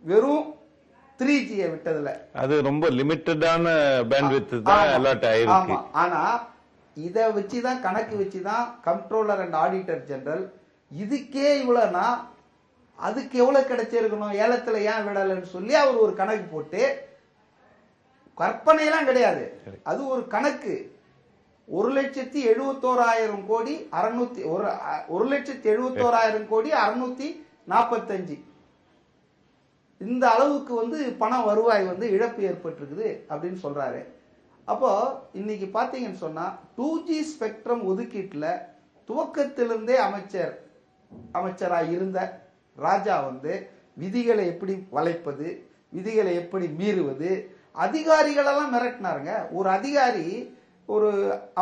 வெறும் 3G விட்டதுல. அது ரொம்ப லிமிட்டடான பேண்ட்வித் தான் அலாட் ஆயிருக்கு. ஆனா இத வச்சுதான் கணக்கு வச்சுதான் கண்ட்ரோலர் அண்ட் ஆடிட்டர் ஜெனரல் இதுக்கே இவ்வளவுனா அதுக்கு எவ்வளவு கிடைச்சிருக்கணும், ஏலத்துல ஏன் விடலன்னு சொல்லி அவர் ஒரு கணக்கு போட்டு, கற்பனையெல்லாம் கிடையாது, அது ஒரு கணக்கு. 1,71,000 கோடி 1,71,000 கோடி 645 இந்த அளவுக்கு வந்து பண வருவாய் வந்து இழப்பு ஏற்பட்டிருக்குது அப்படின்னு சொல்றாரு. அப்போ இன்னைக்கு பாத்தீங்கன்னு சொன்னா 2G ஸ்பெக்ட்ரம் ஒதுக்கீட்டுல துவக்கத்திலிருந்தே அமைச்சராக இருந்த ராஜா வந்து விதிகளை எப்படி வளைப்பது, விதிகளை எப்படி மீறுவது, அதிகாரிகளெல்லாம் மிரட்டினாருங்க. ஒரு அதிகாரி, ஒரு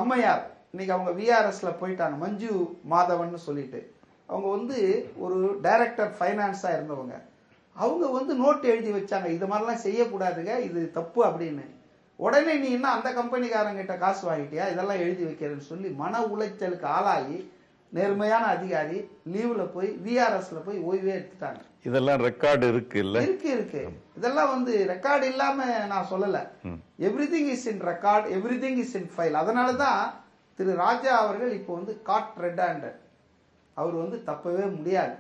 அம்மையார், இன்னைக்கு அவங்க விஆர்எஸ்ல போயிட்டாங்க, மஞ்சு மாதவன் சொல்லிட்டு, அவங்க வந்து ஒரு டைரக்டர் ஃபைனான்ஸா இருந்தவங்க. அவங்க வந்து நோட் எழுதி வச்சாங்க, இது மாதிரிலாம் செய்யக்கூடாதுங்க, இது தப்பு அப்படின்னு. உடனே நீ என்ன அந்த கம்பெனிக்காரங்கிட்ட காசு வாங்கிட்டியா, இதெல்லாம் எழுதி வைக்கிறேன்னு சொல்லி மன உளைச்சலுக்கு ஆளாகி நேர்மையான அதிகாரி லீவ்ல போய் விஆர்எஸ்ல போய் ஓய்வே எடுத்துட்டாங்க. இதெல்லாம் ரெக்கார்டு இருக்கு இல்ல? இருக்கு. இதெல்லாம் வந்து ரெக்கார்டு இல்லாம நான் சொல்லல. Everything is in record, everything is in file. அதனாலதான் திரு ராஜா அவர்கள் இப்போ வந்து காட் ரெட் ஹேண்டட். அவர் வந்து தப்பவே முடியாது,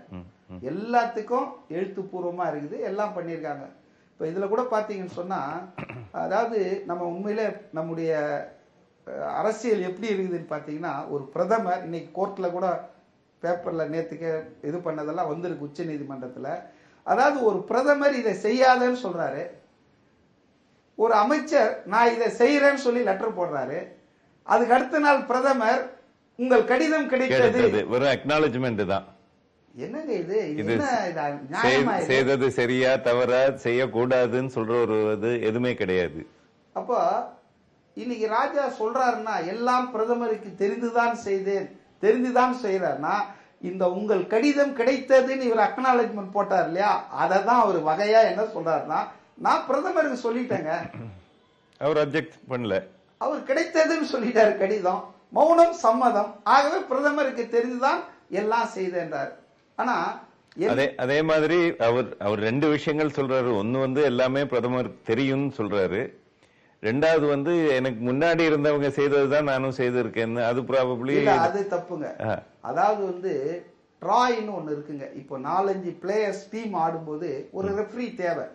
எல்லாத்துக்கும் எழுத்துப்பூர்வமா இருக்குது, எல்லாம் பண்ணியிருக்காங்க. இப்ப இதுல கூட பாத்தீங்கன்னு சொன்னா, அதாவது நம்ம உண்மையிலே நம்முடைய அரசியல் எப்படி இருக்குதுன்னு பாத்தீங்கன்னா, ஒரு பிரதமர் இன்னைக்கு கோர்ட்ல கூட பேப்பர்ல நேத்துக்கு இது பண்ணதெல்லாம் வந்திருக்கு உச்ச நீதிமன்றத்துல. அதாவது ஒரு பிரதமர் இதை செய்யாதன்னு சொல்றாரு, ஒரு அமைச்சர் நான் இதை செய்யறேன்னு சொல்லி லெட்டர் போடுறாரு, அதுக்கு அடுத்த நாள் பிரதமர் உங்கள் கடிதம் கிடைத்தது, வெறும் அக்னாலஜ்மெண்ட் தான். என்னங்க இது? செய்தது சரியா தவறா, செய்யக்கூடாதுன்னு சொல்ற ஒரு இது எதுவுமே கிடையாது. அப்போ இன்னைக்கு ராஜா சொல்றாருன்னா எல்லாம் பிரதமருக்கு தெரிந்துதான் செய்தேன், தெரிந்துதான் செய்யறாருன்னா, இந்த உங்கள் கடிதம் கிடைத்ததுன்னு இவர் அக்னாலஜ்மெண்ட் போட்டார் இல்லையா, அதை தான் அவர் வகையா என்ன சொல்றாருன்னா, நான் பிரதமருக்கு சொல்லிட்டேங்க, அவர் அப்ஜெக்ட் பண்ணல, அவர் கிடைத்ததுன்னு சொல்லிட்டாரு கடிதம், மௌனம் சம்மதம், ஆகவே பிரதமருக்கு தெரிந்துதான் எல்லாம் செய்தேன்றார். ஆனா அதே மாதிரி அவர் ரெண்டு விஷயங்கள் சொல்றாரு. ஒன்னு வந்து எல்லாமே பிரதமர் தெரியும்னு சொல்றாரு, ரெண்டாவது வந்து எனக்கு முன்னாடி இருந்தவங்க செய்ததுதான் நானும் செய்திருக்கேன்னு. அது ப்ராபபிளி அது தப்புங்க. அதாவது வந்து ட்ராய்னு ஒண்ணு இருக்குங்க. இப்போ 4-5 பிளேயர்ஸ் டீம் ஆடும்போது ஒரு ரெஃப்ரி தேவை.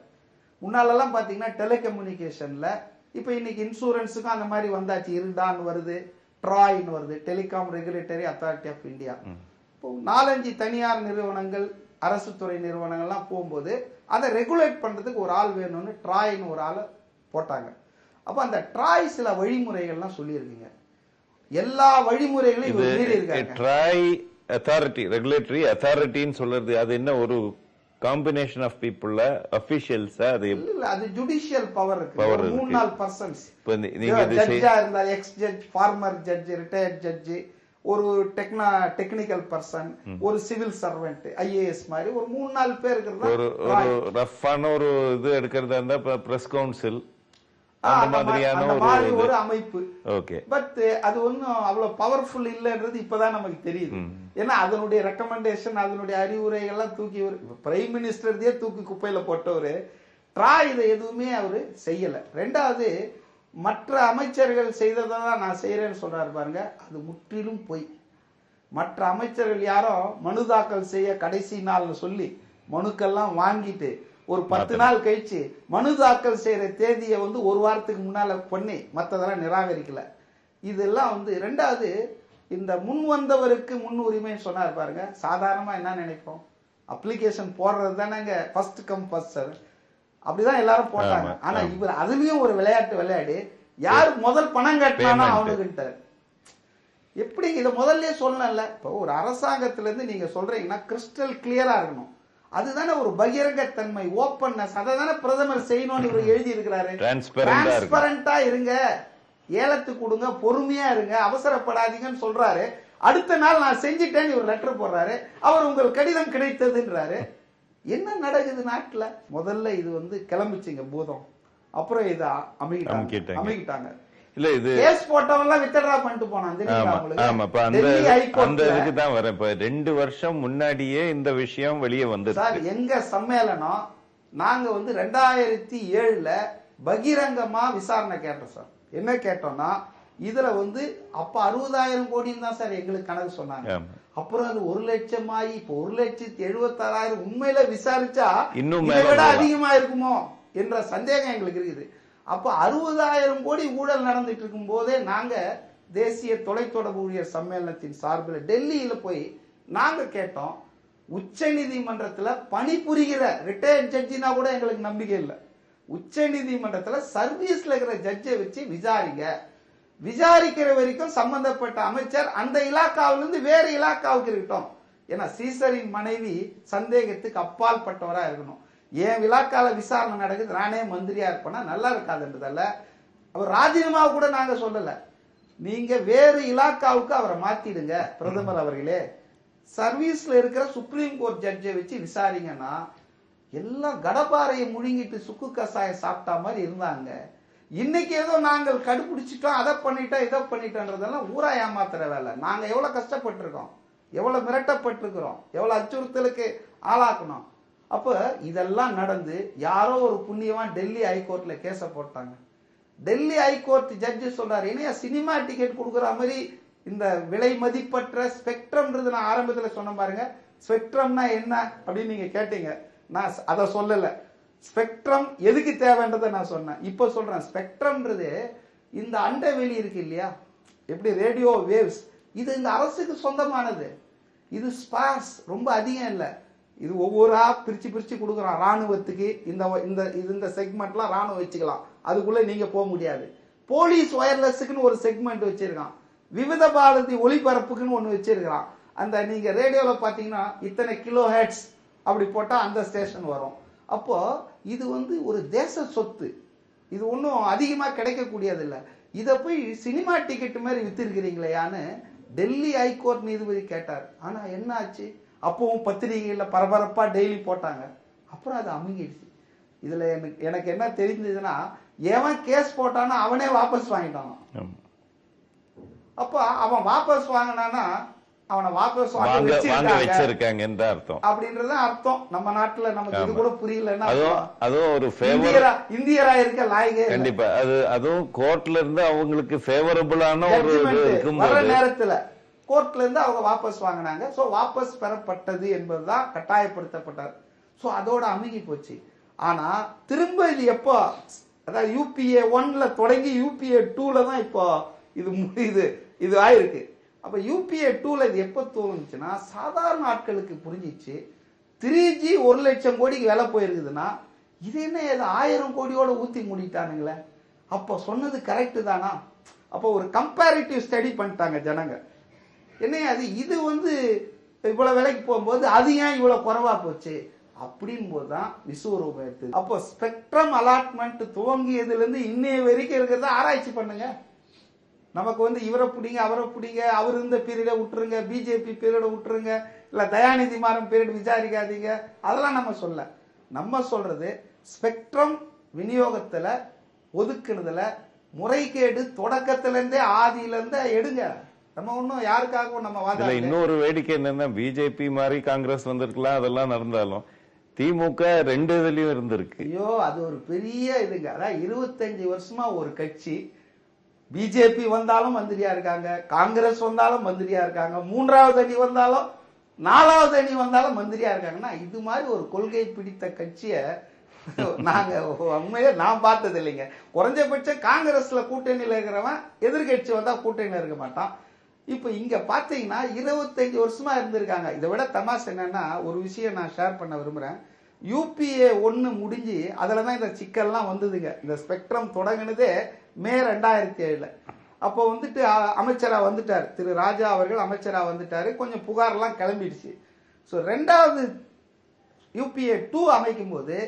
முன்னாலெல்லாம் பாத்தீங்கன்னா டெலிகம்யூனிகேஷன்ல, இப்ப இன்னைக்கு இன்சூரன்ஸுக்கும் அந்த மாதிரி வந்தாச்சு, இருடான்னு வருது, ட்ராய்னு வருது, Telecom Regulatory Authority of India. இப்போ 4-5 தனியார் நிறுவனங்கள், அரசு துறை நிறுவனங்கள்லாம் போகும்போது அதை ரெகுலேட் பண்றதுக்கு ஒரு ஆள் வேணும்னு ட்ராய்னு ஒரு ஆளை போட்டாங்க. அப்ப அந்த ட்ராய் சில வழிமுறைகள்லாம் சொல்லியிருக்கீங்க, எல்லா வழிமுறைகளையும் மீறி இருக்காங்க. ட்ராய் அத்தாரிட்டி, ரெகுலேட்டரி அத்தாரிட்டின்னு சொல்றது அது என்ன, ஒரு காம்பினேஷன் ஆஃப் பீப்புள், அபிஷியல்ஸ்? அது இல்ல, அது ஜுடிஷியல் பவர் இருக்கு. 3-4 பர்சன்ஸ் நீங்க ஜட்ஜா இருந்தா, ex judge, former judge, retired judge, ஒரு டெக்னிக்கல் பர்சன், ஒரு சிவில் சர்வெண்ட், ஐஏஎஸ் மாதிரி ஒரு 3-4 பேர் இருக்கிறது. ஒரு ரஃப்பான ஒரு இது எடுக்கிறதா இருந்தா பிரஸ் கவுன்சில் அந்த மாதிரியான ஒரு அமைப்பு. ஓகே, பட் அது ஒன்னும் அவ்வளவு பவர்ஃபுல் இல்லன்றது இப்பதான் நமக்கு தெரியுது. ஏன்னா அதனுடைய ரெக்கமெண்டேஷன், அதனுடைய அறிவுரைகள்லாம் தூக்கி பிரைம் மினிஸ்டர் தூக்கி குப்பையில போட்டவரு ட்ராய் இதை எதுவுமே அவரு செய்யல. ரெண்டாவது, மற்ற அமைச்சர்கள் செய்ததான் நான் செய்யறேன்னு சொல்றாரு பாருங்க, அது முற்றிலும் பொய். மற்ற அமைச்சர்கள் யாரும் மனு தாக்கல் செய்ய கடைசி நாள்னு சொல்லி மனுக்கெல்லாம் வாங்கிட்டு ஒரு 10 நாள் கழிச்சு மனு தாக்கல் செய்யற தேதியை வந்து ஒரு வாரத்துக்கு முன்னால பண்ணி மற்றதெல்லாம் நிராகரிக்கல. இதெல்லாம் வந்து ரெண்டாவது, இந்த முன் வந்தவருக்கு முன் உரிமைன்னு சொன்னார் பாருங்க. சாதாரணமா என்ன நினைப்போம், அப்ளிகேஷன் போடுறது தானேங்க ஃபர்ஸ்ட் கம் ஃபர்ஸ்ட் சர்வ், அப்படிதான் எல்லாரும் போட்டாங்க. ஆனா இவர் அதுலயும் ஒரு விளையாட்டு விளையாடி யாரு முதல் பணம் கட்டினானோ அவனுக்கிட்ட எப்படி இதை முதல்ல சொல்லல. இப்போ ஒரு அரசாங்கத்துல இருந்து நீங்க சொல்றீங்கன்னா கிறிஸ்டல் கிளியரா இருக்கணும், அதுதானே ஒரு பகிரங்கத்தன்மை, ஓப்பன்னஸ், அதை தானே பிரதமர் செய்யணும்னு இவர் எழுதி இருக்கிறாரு. டிரான்ஸ்பரண்டா இருங்க, ஏலத்துக்கு கொடுங்க, பொறுமையா இருங்க, அவசரப்படாதீங்கன்னு சொல்றாரு. அடுத்த நாள் நான் செஞ்சிட்டேன்னு இவர் லெட்டர் போடுறாரு, அவர் உங்கள் கடிதம் கிடைத்ததுன்றாரு. என்ன நடக்குது நாட்டுல? முதல்ல இது வந்து கிளம்பிச்சுங்க பூதம், அப்புறம் இதை அமைக்கிட்டாங்க. இல்ல இது கேஸ் போட்டவெல்லாம் வித்ட்ரா பண்ணிட்டு போனான். அந்த இதுக்கு தான் வரேன். இப்ப 2 வருஷம் முன்னாடியே இந்த விஷயம் வெளியே வந்து சார், எங்க சம்மேளனம் நாங்க வந்து 2007 பகிரங்கமா விசாரணை கேட்டோம் சார். என்ன கேட்டோம்னா, இதுல வந்து அப்ப 60,000 கோடின்னு தான் சார் எங்களுக்கு கணக்கு சொன்னாங்க. அப்புறம் அது 1 லட்சம் ஆகி இப்போ 1,76,000 உண்மையில விசாரிச்சா இதை விட அதிகமா இருக்குமோ என்ற சந்தேகம் எங்களுக்கு இருக்குது. அப்ப 60,000 கோடி ஊழல் நடந்துட்டு இருக்கும் போதே நாங்க தேசிய தொலைத்தொடர்பு ஊழியர் சம்மேளனத்தின் சார்பில் டெல்லியில போய் நாங்க கேட்டோம், உச்ச நீதிமன்றத்துல பணிபுரிகிற ரிட்டையர்ட் ஜட்ஜினா கூட எங்களுக்கு நம்பிக்கை இல்லை. உச்ச நீதிமன்றத்துல சர்வீஸ்ல இருக்கிற ஜட்ஜை வச்சு விசாரிக்கிற வரைக்கும் சம்பந்தப்பட்ட அமைச்சர் அந்த இலாக்காவிலிருந்து வேற இலாக்காவுக்கு இருக்கட்டும். ஏன்னா சீசரின் மனைவி சந்தேகத்துக்கு அப்பால் பட்டவரா இருக்கணும். என் இலாக்கால விசாரணை நடக்குது, நானே மந்திரியா இருப்பேன்னா நல்லா இருக்காதுன்றதால அவர் ராஜினாமா கூட நாங்க சொல்லல. நீங்க வேறு இலாக்காவுக்கு அவரை மாத்திடுங்க பிரதமர் அவர்களே, சர்வீஸ்ல இருக்கிற சுப்ரீம் கோர்ட் ஜட்ஜை வச்சு விசாரிங்கன்னா எல்லாம் கடப்பாறையை முழுங்கிட்டு சுக்கு கசாயம் சாப்பிட்டா மாதிரி இருந்தாங்க. இன்னைக்கு ஏதோ நாங்கள் கடுபிடிச்சிட்டோம், அதை பண்ணிட்டோம், இதை பண்ணிட்டோன்றதெல்லாம் ஊரா ஏமாத்துற வேலை. நாங்க எவ்வளவு கஷ்டப்பட்டிருக்கோம், எவ்வளவு மிரட்டப்பட்டிருக்கிறோம், எவ்வளவு அச்சுறுத்தலுக்கு ஆளாக்கணும். அப்ப இதெல்லாம் நடந்து யாரோ ஒரு புண்ணியவான் டெல்லி ஹைகோர்ட்ல கேஸ போட்டாங்க. டெல்லி ஹைகோர்ட் ஜட்ஜி சொல்றாரு, இனியா சினிமா டிக்கெட் கொடுக்குற மாதிரி இந்த விலை மதிப்பற்ற ஸ்பெக்ட்ரம்ன்றது நான் ஆரம்பத்துல சொன்ன பாருங்க. ஸ்பெக்ட்ரம்னா என்ன அப்படின்னு நீங்க கேட்டீங்க, நான் அதை சொல்லல. ஸ்பெக்ட்ரம் எதுக்கு தேவைன்றதை நான் சொன்னேன். இப்ப சொல்றேன், ஸ்பெக்ட்ரம்ன்றது இந்த அண்டவெளி இருக்கு இல்லையா, எப்படி ரேடியோ வேவ்ஸ், இது இந்த அரசுக்கு சொந்தமானது. இது ஸ்பார்ஸ் ரொம்ப அதிகம் இல்லை. இது ஒவ்வொருவரா பிரிச்சு கொடுக்குறான். ராணுவத்துக்கு இந்த செக்மெண்ட்லாம் ராணுவம் வச்சுக்கலாம், அதுக்குள்ள நீங்க போக முடியாது. போலீஸ் ஒயர்லெஸ்க்குன்னு ஒரு செக்மெண்ட் வச்சிருக்கான். விவித பாரதி ஒளிபரப்புக்குன்னு ஒண்ணு வச்சிருக்கான். அந்த நீங்க ரேடியோல பாத்தீங்கன்னா இத்தனை கிலோ ஹெர்ட்ஸ் அப்படி போட்டா அந்த ஸ்டேஷன் வரும். அப்போ இது வந்து ஒரு தேச சொத்து, இது ஒன்றும் அதிகமா கிடைக்கக்கூடியது இல்லை. இதை போய் சினிமா டிக்கெட் மாதிரி வித்திருக்கிறீங்களேயான்னு டெல்லி ஹைகோர்ட் நீதிபதி கேட்டார். ஆனா என்ன ஆச்சு, அப்பவும் பத்திரிகைகள்ல பரபரப்பா டெய்லி போட்டாங்க. அப்புறம் அது அமுங்கிடுச்சு. இதுல எனக்கு என்ன தெரிஞ்சதுன்னா, எவன் கேஸ் போட்டானோ அவனே வாபஸ் வாங்கிட்டான். அப்ப அவன் வாபஸ் வாங்கினானா அவனை வாபஸ் வாங்க வச்சிருக்காங்க அப்படின்றது அர்த்தம். நம்ம நாட்டுல நமக்கு இது கூட புரியலன்னா இந்தியரா இருக்க லாயகே கண்டிப்பா அதுவும் கோர்ட்ல இருந்து அவங்களுக்கு ஃபேவரபிளான ஒரு வர நேரத்துல கோர்ட்ல இருந்து அவங்க வாபஸ் வாங்கினாங்க. சோ வாபஸ் பெறப்பட்டது என்பதுதான் கட்டாயப்படுத்தப்பட்டார். சோ அதோட அமுகி போச்சு. ஆனா திரும்ப இது எப்போ, அதாவது UPA 1ல தொடங்கி UPA 2ல தான் இப்போ இது ஆயிருக்கு. அப்ப UPA 2ல இது எப்ப தோணுச்சுன்னா, சாதாரண ஆட்களுக்கு புரிஞ்சிச்சு 3G 1 லட்சம் கோடிக்கு விலை போயிருக்குதுன்னா இது என்ன 1000 கோடியோட ஊத்தி மூடிட்டானுங்களே, அப்ப சொன்னது கரெக்ட் தானா? அப்ப ஒரு கம்பேரிட்டிவ் ஸ்டடி பண்ணிட்டாங்க ஜனங்க. என்ன அது இது வந்து இவ்வளவு விலைக்கு போகும்போது அது ஏன் இவ்வளவு குறைவா போச்சு அப்படின் போதுதான் விஸ்வரூபம் எடுத்தது. அப்போ ஸ்பெக்ட்ரம் அலாட்மெண்ட் துவங்கியதுல இருந்து இன்னைய வரைக்கும் இருக்கிறத ஆராய்ச்சி பண்ணுங்க. நமக்கு வந்து இவரை பிடிங்க அவரை பிடிங்க, அவர் இருந்த பீரியட விட்டுருங்க, பிஜேபி பீரியட விட்டுருங்க, இல்ல தயாநிதி மாறன் பீரியட் விசாரிக்காதீங்க, அதெல்லாம் நம்ம சொல்றது ஸ்பெக்ட்ரம் விநியோகத்துல ஒதுக்குனதுல முறைகேடு தொடக்கத்துல இருந்தே ஆதியில இருந்தே எடுங்க. நம்ம ஒன்னும் யாருக்காகவும் நம்ம வாதம். இன்னொரு வேடிக்கை என்னன்னா, பிஜேபி மாதிரி காங்கிரஸ் வந்திருக்கலாம், அதெல்லாம் நடந்தாலும் திமுக 2 இதுலயும் இருந்திருக்கு. ஐயோ அது ஒரு பெரிய இதுங்க. அதான் 25 வருஷமா ஒரு கட்சி பிஜேபி வந்தாலும் மந்திரியா இருக்காங்க, காங்கிரஸ் வந்தாலும் மந்திரியா இருக்காங்க, 3வது அணி வந்தாலும் 4வது அணி வந்தாலும் மந்திரியா இருக்காங்கன்னா இது மாதிரி ஒரு கொள்கை பிடித்த கட்சியை நாங்க உண்மையிலே நான் பார்த்தது இல்லைங்க. குறைஞ்சபட்சம் காங்கிரஸ்ல கூட்டணியில இருக்கிறவன் எதிர்கட்சி வந்தா கூட்டணியில இருக்க மாட்டான். இப்ப இங்க பாத்தீங்கன்னா 25 வருஷமா இருந்திருக்காங்க. இதை விட தமாஷ் என்னன்னா, ஒரு விஷயம் நான் ஷேர் பண்ண விரும்புறேன். UPA 1 முடிஞ்சு அதுலதான் இந்த சிக்கல்லாம் வந்ததுங்க. இந்த ஸ்பெக்ட்ரம் தொடங்கினதே மே 2007. அப்போ வந்துட்டு அமைச்சரா வந்துட்டார் திரு ராஜா அவர்கள், அமைச்சரா வந்துட்டாரு. கொஞ்சம் புகார்லாம் கிளம்பிடுச்சு. ஸோ 2வது UPA 2 அமைக்கும் போது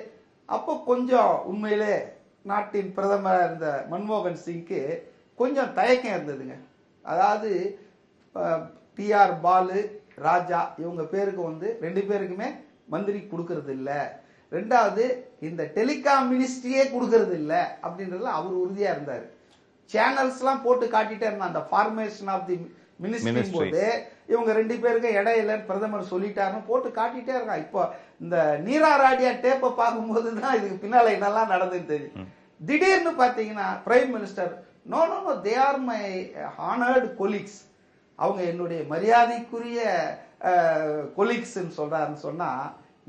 அப்போ கொஞ்சம் உண்மையிலே நாட்டின் பிரதமராக இருந்த மன்மோகன் சிங்க்கு கொஞ்சம் தயக்கம் இருந்ததுங்க. அதாவது PR பாலு, ராஜா இவங்க பேருக்கு வந்து 2 பேருக்குமே மந்திரி கொடுக்கறது இல்லை, 2வது இந்த டெலிகாம் மினிஸ்ட்ரியே கொடுக்கறது இல்லை அப்படின்றதுல அவர் உறுதியா இருந்தார். சேனல்ஸ் எல்லாம் போட்டு காட்டிட்டே இருந்தா அந்த ஃபார்மேஷன் ஆஃப் தி மினிஸ்ட்ரி போது இவங்க 2 பேருக்கும் இடையிலன்னு பிரதமர் சொல்லிட்டாருன்னு போட்டு காட்டிட்டே இருக்கான். இப்போ இந்த நீராராடியா டேப்பை பார்க்கும்போது தான் இதுக்கு பின்னால என்னெல்லாம் நடந்துன்னு தெரியும். திடீர்னு பாத்தீங்கன்னா prime minister no no no they are my honoured colleagues, அவங்க என்னுடைய மரியாதைக்குரிய கொலீக்ஸ்ன்னு சொல்றாருன்னு சொன்னா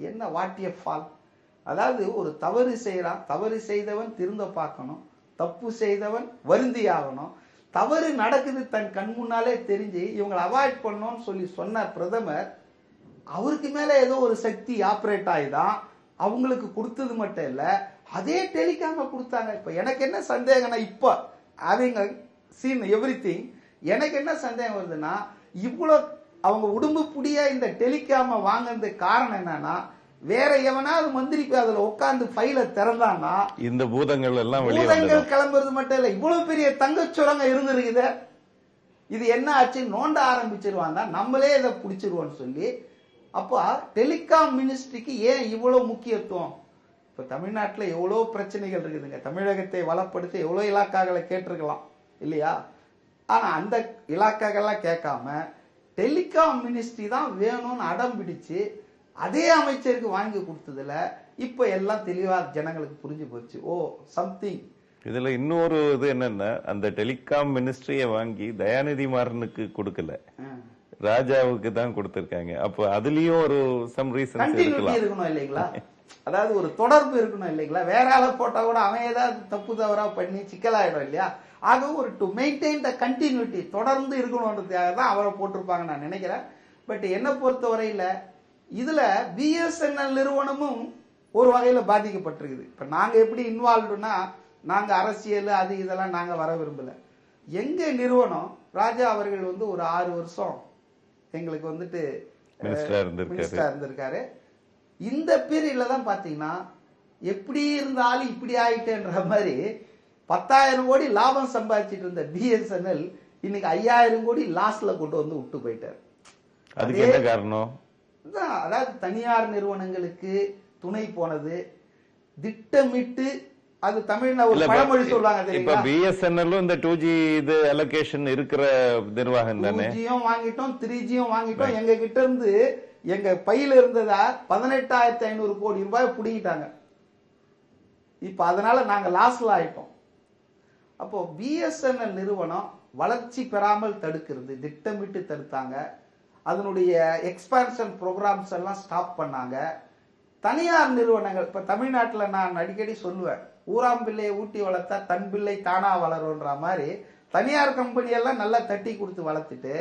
என்ன வாட் எ ஃபால். அதாவது ஒரு தவறு செய்யறான், தவறு செய்தவன் திருந்த பார்க்கணும், தப்பு செய்தவன் வருந்தி ஆகணும். தவறு நடக்குது தன் கண் முன்னாலே தெரிஞ்சு இவங்களை அவாய்ட் பண்ணணும்னு சொல்லி சொன்ன பிரதமர் அவருக்கு மேல ஏதோ ஒரு சக்தி ஆப்ரேட் ஆகிதான் அவங்களுக்கு கொடுத்தது மட்டும் இல்ல, அதே டெலிகாம கொடுத்தாங்க. இப்ப எனக்கு என்ன சந்தேகம்னா, இப்ப அவங்க சீன் எவ்ரிதிங், எனக்கு என்ன சந்தேகம் வருதுன்னா, இவ்வளவு அவங்க உடம்பு புடியா இந்த டெலிகாம வாங்கினதுக்கு காரணம் என்னன்னா, வேற எவனாவது மந்திரி அதுல உட்கார்ந்து ஃபைல திறந்தான்னா இந்த பூதங்கள் எல்லாம் பூதங்கள் கிளம்புறது மட்டும் இல்ல, இவ்வளவு பெரிய தங்கச்சுரங்க இருந்திருக்குது, இது என்ன ஆச்சு நோண்ட ஆரம்பிச்சிருவாங்க, நம்மளே இதை பிடிச்சிருவோம்னு சொல்லி. அப்போ டெலிகாம் மினிஸ்ட்ரிக்கு ஏன் இவ்வளவு முக்கியத்துவம்? இப்ப தமிழ்நாட்டில் எவ்வளவு பிரச்சனைகள் இருக்குதுங்க, தமிழகத்தை வளப்படுத்த எவ்வளவு இலாக்காக்களை கேட்டிருக்கலாம் இல்லையா? ஆனா அந்த இலாக்காக்கள்லாம் கேட்காம டெலிகாம் மினிஸ்ட்ரி தான் வேணும்னு அடம் பிடிச்சு அதே அமைச்சருக்கு வாங்கி கொடுத்ததுல இப்ப எல்லாம் தெளிவா ஜனங்களுக்கு புரிஞ்சு போச்சு. ஓ சம்திங். இதுல இன்னொரு இது என்னன்னா, அந்த டெலிகாம் மினிஸ்ட்ரியை வாங்கி தயாநிதி மாறனுக்கு கொடுக்கல, ராஜாவுக்கு தான் கொடுத்திருக்காங்க. அப்ப அதுலயும் ஒரு சம் ரீசன் இருக்கணும் இல்லைங்களா? அதாவது ஒரு தொடர்பு இருக்கணும் இல்லைங்களா? வேற ஆள போட்டா கூட அவன் ஏதாவது தப்பு தவறா பண்ணி சிக்கலாயிடும் இல்லையா? ஆக ஒரு டு மெயின்டைன் த கண்டினியூட்டி, தொடர்ந்து இருக்கணும்ன்றதுக்காக தான் அவரை போட்டிருப்பாங்க நான் நினைக்கிறேன். பட் என்ன பொறுத்தவரையில இதுல பிஎஸ்என்எல் நிறுவனமும் ஒரு வகையில பாதிக்கப்பட்டிருக்குது. இப்ப நாங்க எப்படி இன்வால்வ்டுனா, நாங்க அரசியல் அது இதெல்லாம் நாங்க வர விரும்பல. எங்க நிறுவனம் ராஜா அவர்கள் ஒரு 6 வருஷம் எங்களுக்கு மினிஸ்டரா இருந்திருக்காரு. இந்த பீரியட்ல தான் பாத்தீங்கன்னா எப்படி இருந்தாலும் இப்படி ஆயிட்டேன்ற மாதிரி 10,000 கோடி லாபம் சம்பாதிச்சிட்டு இருந்த பிஎஸ்என்எல் இன்னைக்கு 5,000 கோடி லாஸ்ல கொண்டு விட்டு போயிட்டார். அதுக்கு என்ன காரணம்? அதாவது தனியார் நிறுவனங்களுக்கு துணை போனது, திட்டமிட்டு. அது தமிழ்ல ஒரு பழமொழி சொல்றாங்க, இப்ப பிஎஸ்என்எல் இந்த 2G இது அலோகேஷன் இருக்கிற நிர்வாகம் தானே. 2Gயும் வாங்கிட்டோம், 3Gயும் வாங்கிட்டோம். எங்க கிட்ட இருந்து எங்க பையில இருந்ததா 18,500 கோடி ரூபாய் புடிங்கிட்டாங்க. இப்ப அதனால நாங்க லாஸ்ல ஆயிட்டோம். அப்போ பிஎஸ்என்எல் நிறுவனம் வளர்ச்சி பெறாமல் தடுக்கிறது, திட்டமிட்டு தடுத்தாங்க. அதனுடைய எக்ஸ்பான்ஷன் ப்ரோக்ராம்ஸ் எல்லாம் ஸ்டாப் பண்ணாங்க. தனியார் நிறுவனங்கள், இப்ப தமிழ்நாட்டில் நான் அடிக்கடி சொல்லுவேன், ஊராம் பிள்ளையை ஊட்டி வளர்த்தா தன் பிள்ளை தானா வளரும்ன்ற மாதிரி தனியார் கம்பெனி எல்லாம் நல்லா தட்டி கொடுத்து வளர்த்துட்டு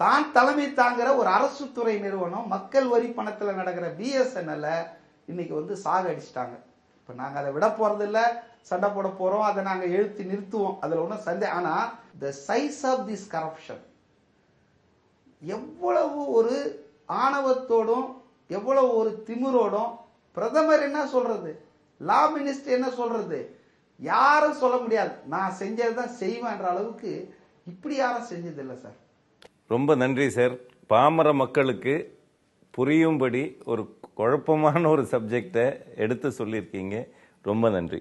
தான் தலைமை தாங்குற ஒரு அரசு துறை நிறுவனம் மக்கள் வரி பணத்துல நடக்கிற பிஎஸ்என்எல் இன்னைக்கு சாகடிச்சிட்டாங்க. இப்ப நாங்க அதை விட போறது இல்ல, சண்டை போட போறோம், அதை நாங்க எழுத்து நிறுத்துவோம், அதுல ஒன்றும் சந்தேகம். ஆனா the size of this corruption, எவ்வளவு ஒரு ஆணவத்தோடும் எவ்வளவு ஒரு திமிரோடும் பிரதமர் என்ன சொல்றது, லா மினிஸ்டர் என்ன சொல்றது, யாரும் சொல்ல முடியாது. நான் செஞ்சதுதான் செய்வேன்ற அளவுக்கு இப்படி யாரும் செஞ்சதில்லை சார். ரொம்ப நன்றி சார். பாமர மக்களுக்கு புரியும்படி ஒரு குழப்பமான ஒரு சப்ஜெக்டை எடுத்து சொல்லியிருக்கீங்க. ரொம்ப நன்றி.